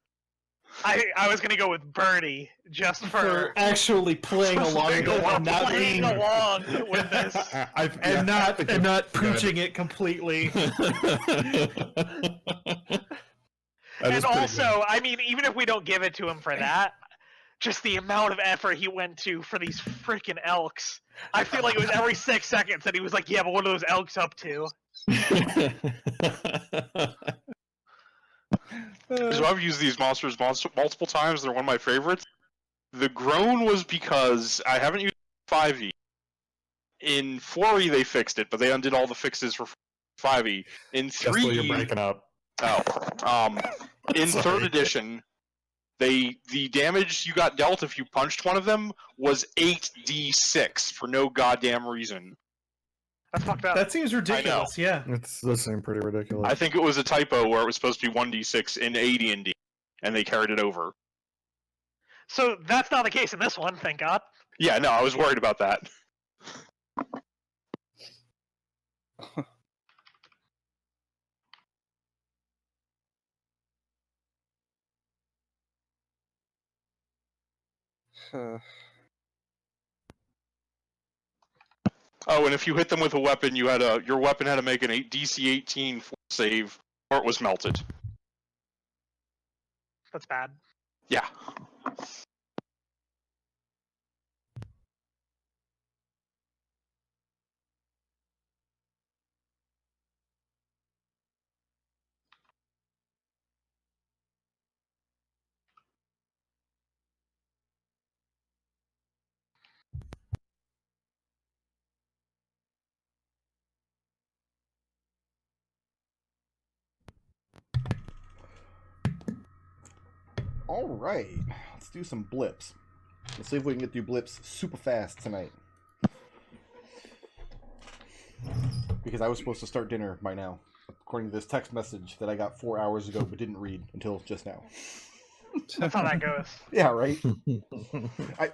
I was gonna go with Birdie just for actually playing along with it and not playing being along with this. and not pooching it completely. And also, I mean, even if we don't give it to him for that, just the amount of effort he went to for these freaking elks. I feel like it was every 6 seconds that he was like, yeah, but what are those elks up to? So I've used these monsters multiple times. They're one of my favorites. The groan was because I haven't used 5e. In 4e they fixed it, but they undid all the fixes for 5e. In That's why you're 3e, breaking up. in Sorry. 3rd edition, the damage you got dealt if you punched one of them was 8d6 for no goddamn reason. That's fucked up. That seems ridiculous. Yeah. It does seem pretty ridiculous. I think it was a typo where it was supposed to be 1d6 in AD&D, and they carried it over. So that's not the case in this one, thank God. Yeah, no, I was worried about that. Oh, and if you hit them with a weapon, your weapon had to make an DC 18 force save, or it was melted. That's bad. Yeah. All right, let's do some blips. Let's see if we can get through blips super fast tonight. Because I was supposed to start dinner by now, according to this text message that I got 4 hours ago but didn't read until just now. That's how that goes. Yeah, right?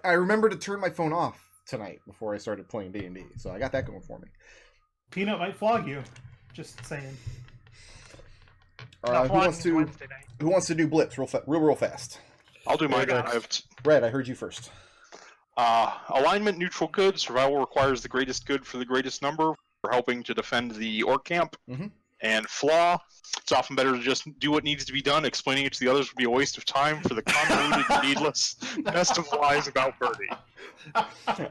I remember to turn my phone off tonight before I started playing D&D, so I got that going for me. Peanut might flog you. Just saying. Not vlogging who Wednesday night. wants to do blips real fast? I'll do mine. Red, I heard you first. Alignment neutral good. Survival requires the greatest good for the greatest number for helping to defend the orc camp. Mm-hmm. And flaw, it's often better to just do what needs to be done. Explaining it to the others would be a waste of time for the convoluted, needless nest of lies about Birdie.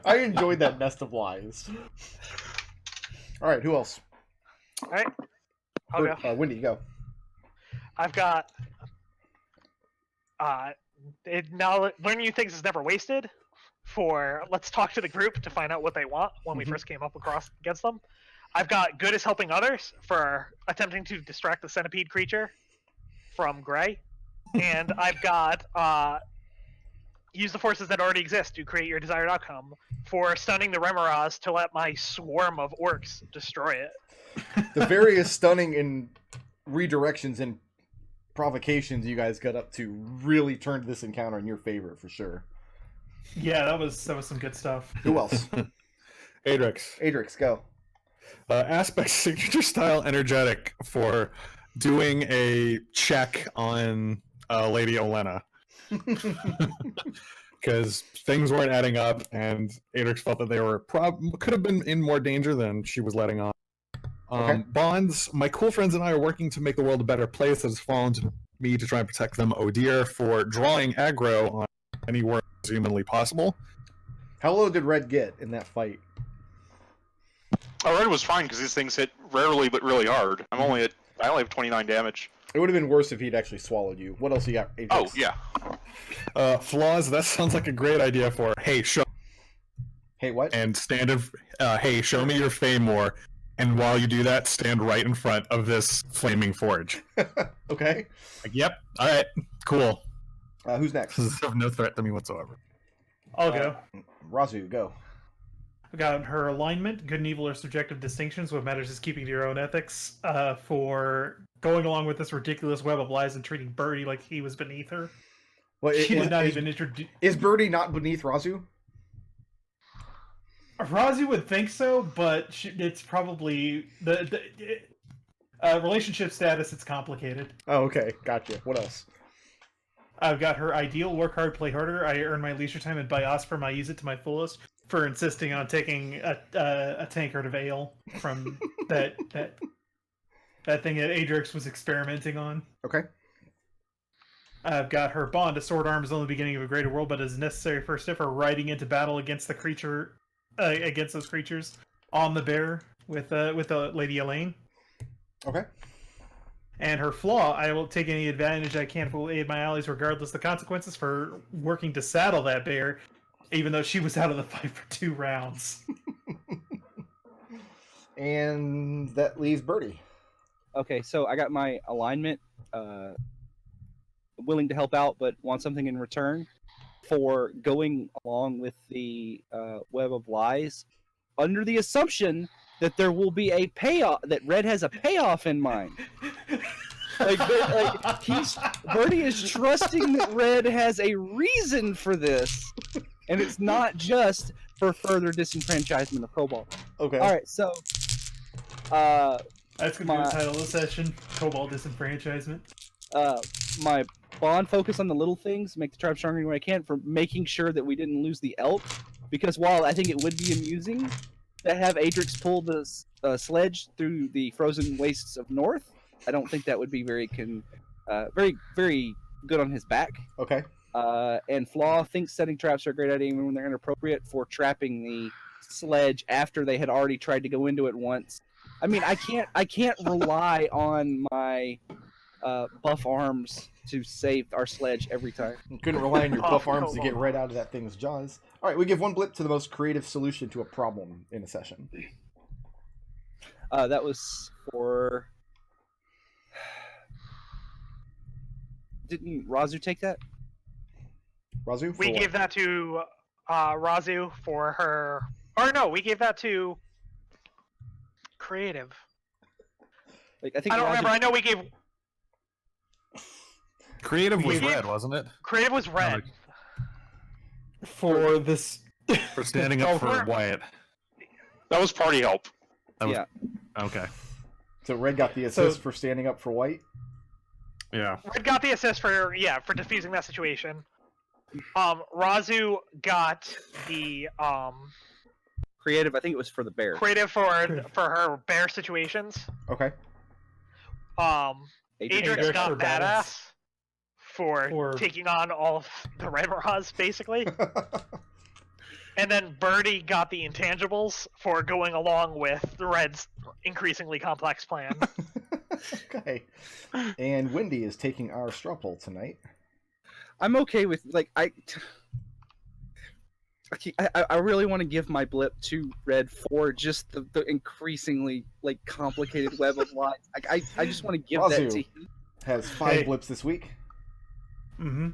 I enjoyed that nest of lies. All right, who else? All right. I'll go. Wendy, go. I've got learning new things is never wasted. Let's talk to the group to find out what they want when we first came up against them. I've got good is helping others for attempting to distract the centipede creature from Gray, and I've got use the forces that already exist to create your desired outcome for stunning the Remoraz to let my swarm of orcs destroy it. The various stunning and redirections and provocations you guys got up to really turned this encounter in your favor for sure. Yeah, that was some good stuff. Who else? Adrex, go. Aspect signature style energetic for doing a check on Lady Olenna. Because things weren't adding up, and Adrex felt that they were could have been in more danger than she was letting on. Okay. Bonds, my cool friends and I are working to make the world a better place that has fallen to me to try and protect them. Oh dear, for drawing aggro on anywhere humanly possible. How low did Red get in that fight? Oh, Red was fine because these things hit rarely but really hard. I only have 29 damage. It would have been worse if he'd actually swallowed you. What else you got, Adrex? Oh, yeah. Flaws, that sounds like a great idea for, hey, show. Hey, what? And hey, show me your fame more. And while you do that, stand right in front of this flaming forge. Okay. Like, yep. All right. Cool. Who's next? This is of no threat to me whatsoever. I'll go. Raazu, go. I got her alignment, good and evil are subjective distinctions. What matters is keeping to your own ethics. For going along with this ridiculous web of lies and treating Birdie like he was beneath her. Well, She did not even introduce. Is Birdie not beneath Raazu? Raazu would think so, but it's probably the relationship status. It's complicated. Oh, okay. Gotcha. What else? I've got her ideal: work hard, play harder. I earn my leisure time and buy Osprey. I use it to my fullest. For insisting on taking a tankard of ale from that thing that Adrex was experimenting on. Okay. I've got her bond. A sword arm is only the beginning of a greater world, but is a necessary first step for riding into battle against the creature, against those creatures on the bear with Lady Elaine. Okay. And her flaw: I will take any advantage I can to aid my allies, regardless of the consequences, for working to saddle that bear, even though she was out of the fight for 2 rounds. And that leaves Birdie. Okay, so I got my alignment, willing to help out, but want something in return for going along with the web of lies, under the assumption that there will be a payoff, that Red has a payoff in mind. Birdie is trusting that Red has a reason for this, and it's not just for further disenfranchisement of Kobold. Okay. All right, so That's going to be the title of the session: Kobold disenfranchisement. My bond focus on the little things, make the tribe stronger any way I can, for making sure that we didn't lose the elk. Because while I think it would be amusing to have Adrex pull the sledge through the frozen wastes of North. I don't think that would be very very good on his back. Okay. And Flaw thinks setting traps are a great idea even when they're inappropriate for trapping the sledge after they had already tried to go into it once. I mean, I can't rely on my buff arms to save our sledge every time. You couldn't rely on your buff arms to Kobold. get right out of that thing's jaws. All right, we give 1 blip to the most creative solution to a problem in a session. That was for. Didn't Raazu take that? Raazu? We gave that to Raazu for her. Or no, we gave that to Creative. Like, I think I don't Raazu- remember. I know we gave Creative was We- red, wasn't it? Creative was red. For this. For standing up for Wyatt. That was party help. That was, Yeah. Okay. So Red got the assist for standing up for White. Yeah. Red got the assist for defusing that situation. Raazu got the Creative. I think it was for the bear. creative for her bear situations. Okay. Adrex Adrex got for badass for For- taking on all of the Red Raz, basically. And then Birdie got the intangibles for going along with the Red's increasingly complex plan. Okay. And Wendy is taking our straw poll tonight. I'm okay with I really want to give my blip to Red for just the increasingly complicated web of lines. I just want to give that Raazu to him. has 5 blips this week. Mm-hmm.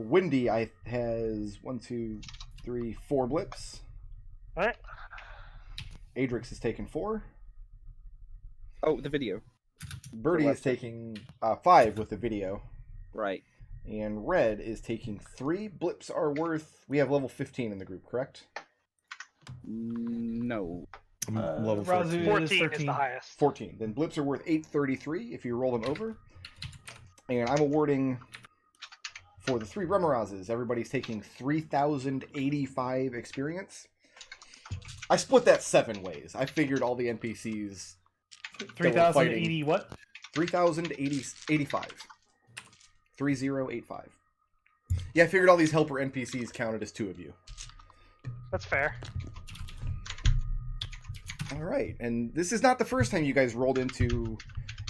Wendy has 1, 2, 3, 4 blips. Alright. Adrex is taking 4. Oh, the video. Birdie is taking 5 with the video. Right. And Red is taking 3. Blips are worth... We have level 15 in the group, correct? No. Level Raazu 14. 14 is 13. the highest. 14. Then blips are worth 833 if you roll them over. And I'm awarding... For the 3 Remorazes, everybody's taking 3,085 experience. I split that 7 ways. I figured all the NPCs... 3,080 what? 3,085. 3085. Yeah, I figured all these helper NPCs counted as 2 of you. That's fair. Alright, and this is not the first time you guys rolled into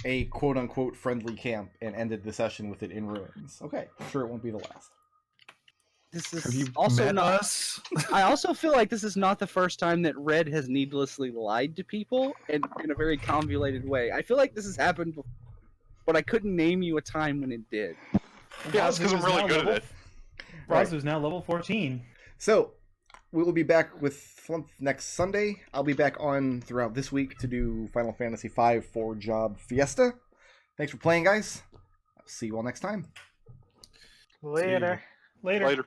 a quote-unquote friendly camp and ended the session with it in ruins. Okay, I'm sure it won't be the last. This Have is you also met not. us? I also feel like this is not the first time that Red has needlessly lied to people and in a very convoluted way. I feel like this has happened before, but I couldn't name you a time when it did. Yeah, that's because I'm really good at it. Raazu's now level 14. So, we will be back with Flumph next Sunday. I'll be back on throughout this week to do Final Fantasy V 4-Job Fiesta. Thanks for playing, guys. I'll see you all next time. Later. Later. Later.